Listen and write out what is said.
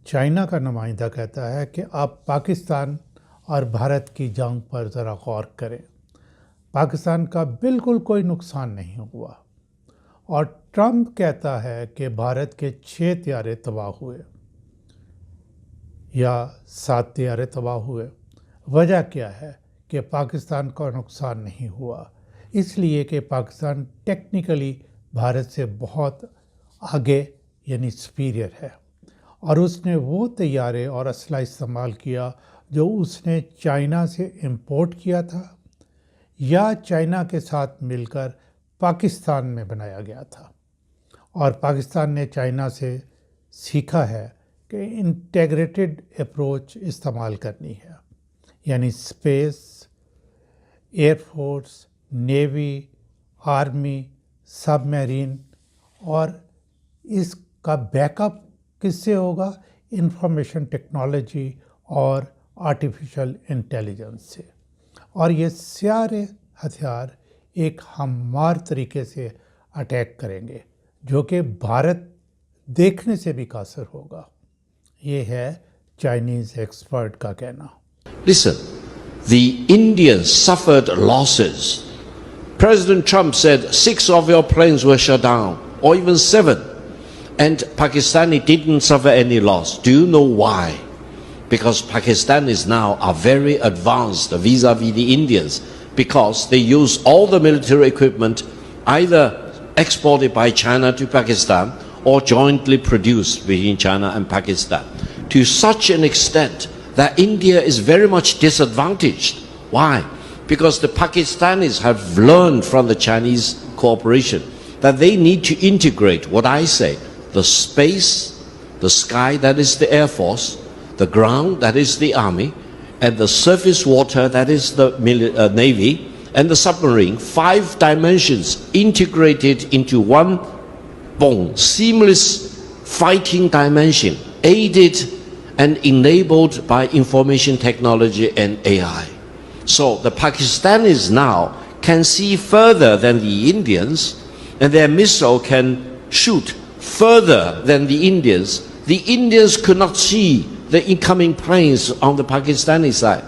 China کا نمائندہ کہتا ہے کہ آپ پاکستان اور بھارت کی جنگ پر ذرا غور کریں. پاکستان کا بالکل کوئی نقصان نہیں ہوا. اور ٹرمپ کہتا ہے کہ بھارت کے 6 طیارے تباہ ہوئے یا 7 طیارے تباہ ہوئے. وجہ کیا ہے کہ پاکستان کا نقصان نہیں ہوا؟ اس لیے کہ پاکستان ٹیکنیکلی بھارت سے بہت آگے یعنی سپیریئر ہے، اور اس نے وہ طیارے اور اسلحہ استعمال کیا جو اس نے چائنا سے امپورٹ کیا تھا یا چائنا کے ساتھ مل کر پاکستان میں بنایا گیا تھا. اور پاکستان نے چائنا سے سیکھا ہے کہ انٹیگریٹڈ اپروچ استعمال کرنی ہے، یعنی space, air force, navy, army, submarine, اور اس کا بیک اپ کس سے ہوگا؟ انفارمیشن ٹیکنالوجی اور آرٹیفیشل انٹیلیجنس سے. اور یہ سارے ہتھیار ایک ہموار طریقے سے اٹیک کریں گے جو کہ بھارت دیکھنے سے بھی قاصر ہوگا. یہ ہے چائنیز ایکسپرٹ کا کہنا. Listen, the Indians suffered losses. President Trump said 6 of your planes were shut down, or even 7. And Pakistani didn't suffer any loss. Do you know why? Because Pakistan is now very advanced vis-a-vis the Indians, because they use all the military equipment either exported by China to Pakistan or jointly produced between China and Pakistan, to such an extent that India is very much disadvantaged. Why? Because the Pakistanis have learned from the Chinese cooperation that they need to integrate what I say, the space, the sky, that is the Air Force, the ground, that is the Army, and the surface water, that is the Navy, and the submarine, 5 dimensions integrated into one seamless fighting dimension, aided and enabled by information technology and AI. So the Pakistanis now can see further than the Indians, and their missile can shoot further than the Indians. The Indians could not see the incoming planes on the Pakistani side.